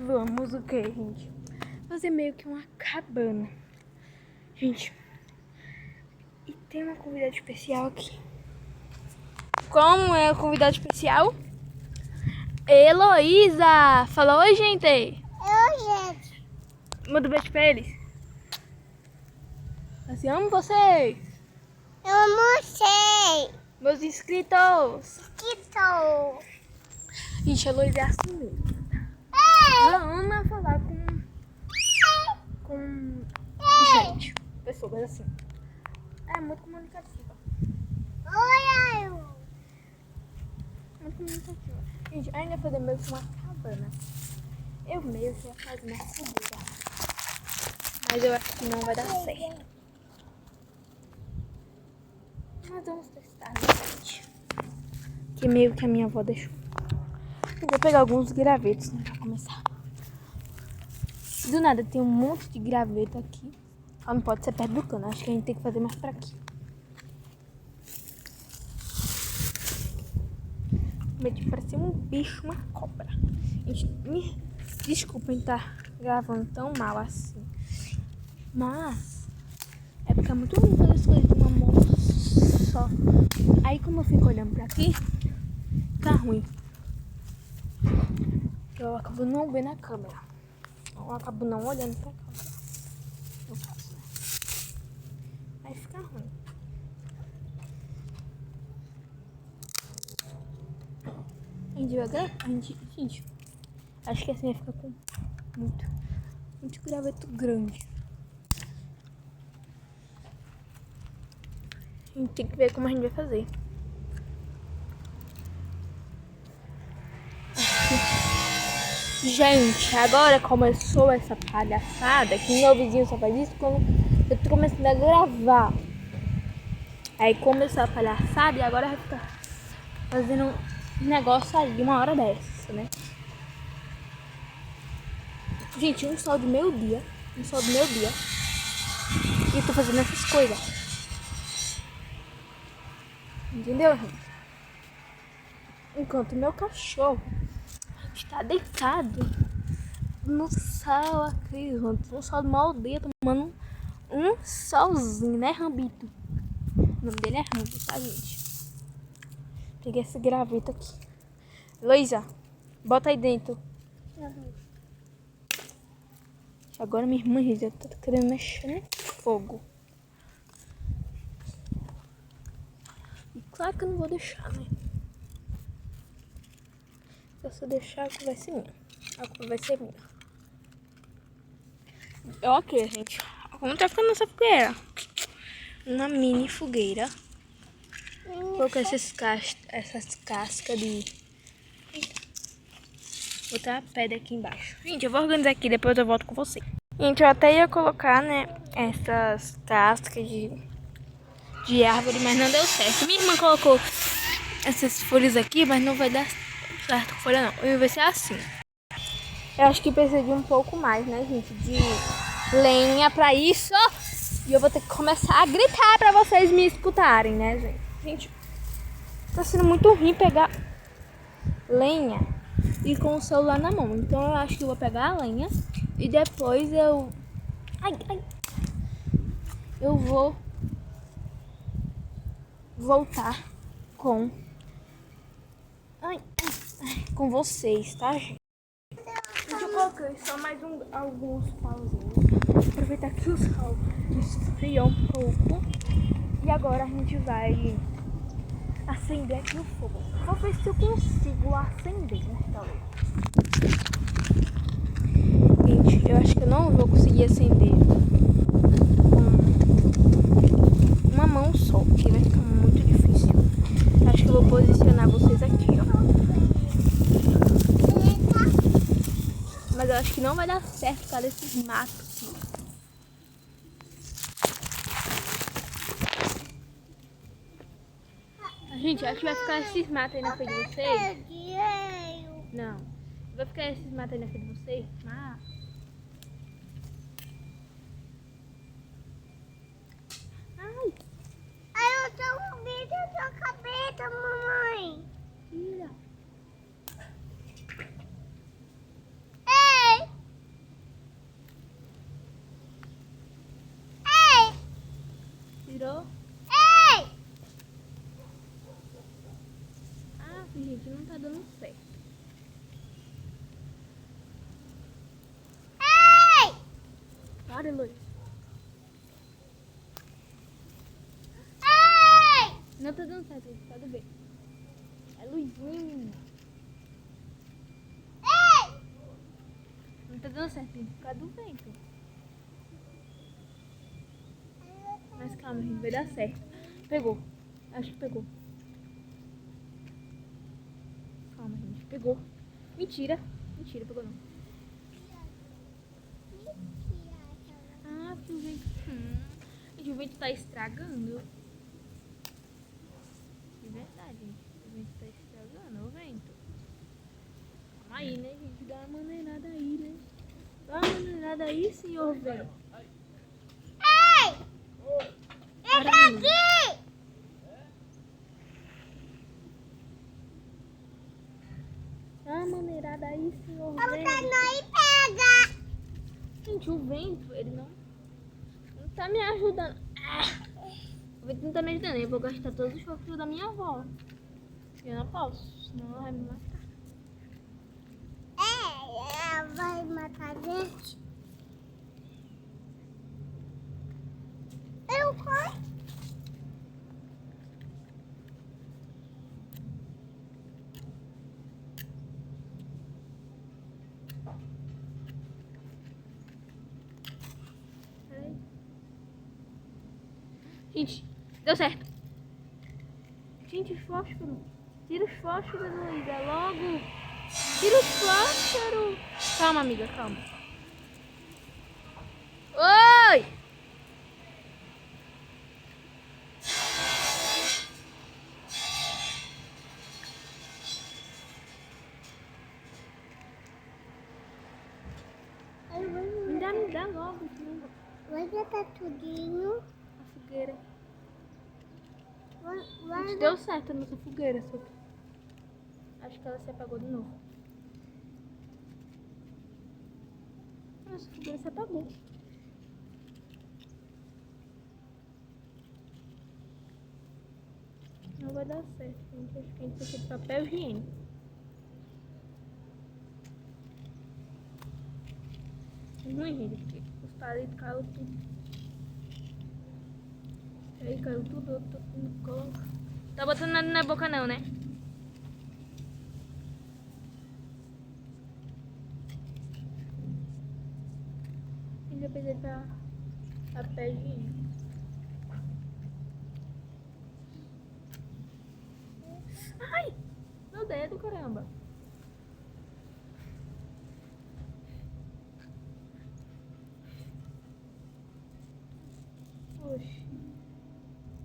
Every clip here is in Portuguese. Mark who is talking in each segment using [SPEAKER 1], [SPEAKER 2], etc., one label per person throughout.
[SPEAKER 1] Vamos o que, gente? Fazer meio que uma cabana. Gente, e tem uma convidada especial aqui. Como é a convidada especial? Heloísa! Fala oi, gente!
[SPEAKER 2] Oi, gente.
[SPEAKER 1] Manda um beijo pra eles. Assim, amo vocês!
[SPEAKER 2] Eu almocei.
[SPEAKER 1] Meus inscritos!
[SPEAKER 2] Estou.
[SPEAKER 1] Gente, a Heloísa é assim mesmo. Ela ama falar com gente, pessoas assim. É muito comunicativa.
[SPEAKER 2] Oi,
[SPEAKER 1] Muito comunicativa. Gente, ainda fazer meio que uma cabana. Eu mesmo ia fazer uma fogueira. Mas eu acho que não vai dar certo. Mas vamos testar, né, gente? Que meio que a minha avó deixou. Eu vou pegar alguns gravetos, né, pra começar. Do nada, tem um monte de graveto aqui. Não pode ser perto do cano. Acho que a gente tem que fazer mais pra aqui. Meio parecia um bicho, uma cobra. Gente, me desculpem estar gravando tão mal assim. Mas é porque é muito ruim fazer as coisas de uma mão só. Aí como eu fico olhando pra aqui, tá ruim. Eu acabo não vendo a câmera. Eu acabo não olhando pra câmera. No caso, né? Aí fica ruim. Gente, acho que assim vai ficar com muito graveto grande. A gente tem que ver como a gente vai fazer. Gente, agora começou essa palhaçada que meu vizinho só faz isso quando eu tô começando a gravar. Aí começou a palhaçada e agora vai ficar fazendo um negócio ali uma hora dessa, né? Gente, um sol do meu dia. E tô fazendo essas coisas. Entendeu, gente? Enquanto meu cachorro está deitado no sol aqui, no sol de uma aldeia, tomando um solzinho, né, Rambito? O nome dele é Rambo, tá, gente? Peguei esse graveto aqui. Heloísa, bota aí dentro. Agora minha irmã já tá querendo mexer no fogo. E claro que eu não vou deixar, né? Se eu deixar, a culpa vai ser minha. A culpa vai ser minha. Ok, gente. Como tá ficando essa fogueira? Uma mini fogueira. Vou colocar essas cascas de... Botar a pedra aqui embaixo. Gente, eu vou organizar aqui, depois eu volto com você. Gente, eu até ia colocar, né, essas cascas de árvore, mas não deu certo. Minha irmã colocou essas folhas aqui, mas não vai dar certo com folha não. Vai ser assim. Eu acho que precisa de um pouco mais, né, gente, de lenha pra isso. E eu vou ter que começar a gritar pra vocês me escutarem, né, gente? Gente, tá sendo muito ruim pegar lenha e com o celular na mão. Então eu acho que eu vou pegar a lenha e depois eu vou voltar com com vocês, tá, gente? Eu coloquei só mais alguns pauzinhos. Aproveitar que o sol esfriou um pouco. E agora a gente vai acender aqui o fogo. Vou ver se eu consigo acender, né, talvez. Gente, eu acho que eu não vou conseguir acender com uma mão só, porque vai ficar muito difícil. Acho que eu vou posicionar vocês aqui, ó. Mas eu acho que não vai dar certo por causa desses matos aqui. Gente, acho que vai ficar esses matos aí na frente de vocês. Não. Vai ficar esses matos aí na frente de vocês? Ah.
[SPEAKER 2] Ai, eu tô com medo da sua cabeça, mamãe.
[SPEAKER 1] Tira.
[SPEAKER 2] Ei!
[SPEAKER 1] Entrou?
[SPEAKER 2] Ei!
[SPEAKER 1] Ah, gente, não tá dando certo.
[SPEAKER 2] Ei!
[SPEAKER 1] Para, Luiz.
[SPEAKER 2] Ei!
[SPEAKER 1] Não tá dando certo, pode ver. É Luizinho.
[SPEAKER 2] Ei!
[SPEAKER 1] Não tá dando certo, gente, por causa do vento. Mas calma, gente, vai dar certo. Pegou. Acho que pegou. Calma, gente, pegou. Mentira. Mentira, pegou não. Ah, que o vento... Gente, o vento tá estragando. De verdade, gente. O vento tá estragando, o vento. Calma aí, né, gente? Dá uma maneirada aí, né? Dá uma maneirada aí, senhor vento.
[SPEAKER 2] Ei! Vem
[SPEAKER 1] Caramba.
[SPEAKER 2] aqui!
[SPEAKER 1] Dá uma maneirada aí, senhor
[SPEAKER 2] Vamos
[SPEAKER 1] vento.
[SPEAKER 2] dar nó e pega!
[SPEAKER 1] Gente, o vento, ele não tá me ajudando. O vento não tá me ajudando. Eu vou gastar todos os fósforos da minha avó. Eu não posso, senão ela vai me matar.
[SPEAKER 2] Ela vai matar a gente. Eu corro.
[SPEAKER 1] Peraí. Gente, deu certo. Gente, fósforo. Tira os fósforos, Luísa, logo. Tira os fósforos. Calma, amiga, calma. Oi! Me dá logo, senão
[SPEAKER 2] Vai botar tudinho.
[SPEAKER 1] a fogueira.
[SPEAKER 2] Vai
[SPEAKER 1] Gente, deu certo a nossa fogueira, só que acho que ela se apagou de novo. Nossa fogueira se apagou. Não vai dar certo, gente. Acho que a gente precisa de papel higiênico. Ruim, gente, porque os palitos caiu tudo. Aí caiu tudo, eu tô com cola. Tá botando nada na boca não, né? A gente vai pedir pra papel higiênico. Ai! Meu dedo, caramba! Oxi.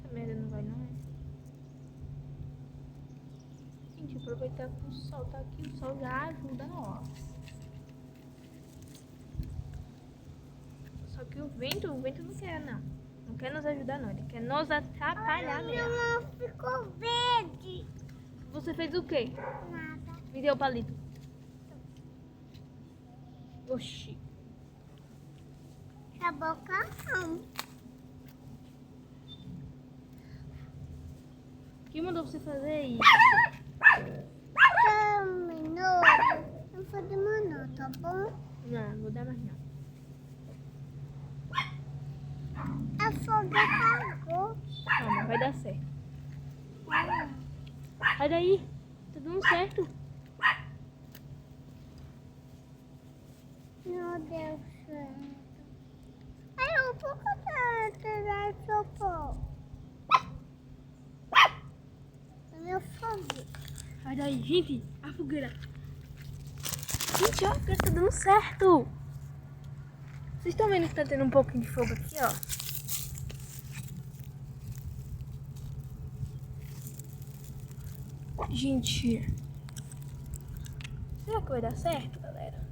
[SPEAKER 1] Essa merda não vai não, é? Gente, aproveitar que o sol tá aqui, o sol já ajuda nós. Só que o vento não quer não. Não quer nos ajudar não, ele quer nos atrapalhar
[SPEAKER 2] Minha
[SPEAKER 1] mesmo.
[SPEAKER 2] mão ficou verde.
[SPEAKER 1] Você fez o quê?
[SPEAKER 2] Nada.
[SPEAKER 1] Me deu o palito. Oxi.
[SPEAKER 2] A boca não.
[SPEAKER 1] Quem mandou você fazer isso?
[SPEAKER 2] Terminou. Não foi de mano, tá bom?
[SPEAKER 1] Não, vou dar mais não.
[SPEAKER 2] A fogo apagou.
[SPEAKER 1] Calma, vai dar certo. Sai daí. Tá dando certo.
[SPEAKER 2] Meu Deus do céu. Ai, um pouco de isopor. Meu fogo.
[SPEAKER 1] Sai daí, gente. A fogueira. Gente, ó, a fogueira tá dando certo. Vocês estão vendo que tá tendo um pouquinho de fogo aqui, ó? Gente, será que vai dar certo, galera?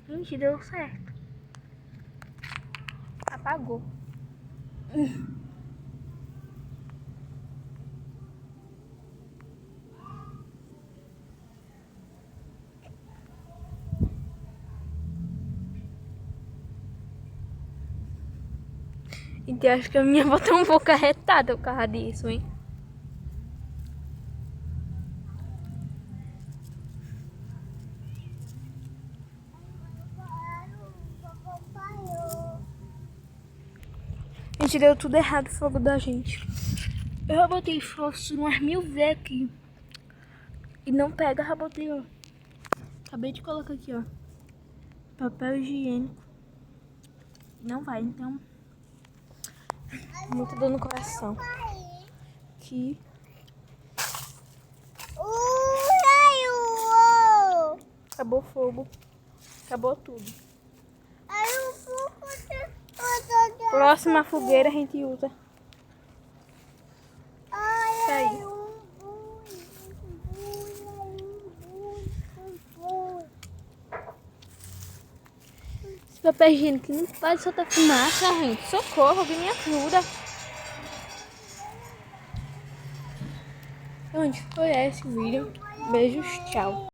[SPEAKER 1] Gente, deu certo. Apagou. Gente, eu acho que a minha avó tá um pouco arretada por causa disso, hein? A gente deu tudo errado o fogo da gente. Eu já botei fósforo umas 1000 vezes aqui. E não pega, já botei, ó. Acabei de colocar aqui, ó. Papel higiênico. Não vai, então. Muita dor no coração. Aqui. Acabou o fogo. Acabou tudo. Próxima fogueira a gente usa. Isso aí. Esse papel higiênico não pode soltar fumaça, gente. Socorro, alguém me ajuda. Onde foi esse vídeo? Beijos, tchau.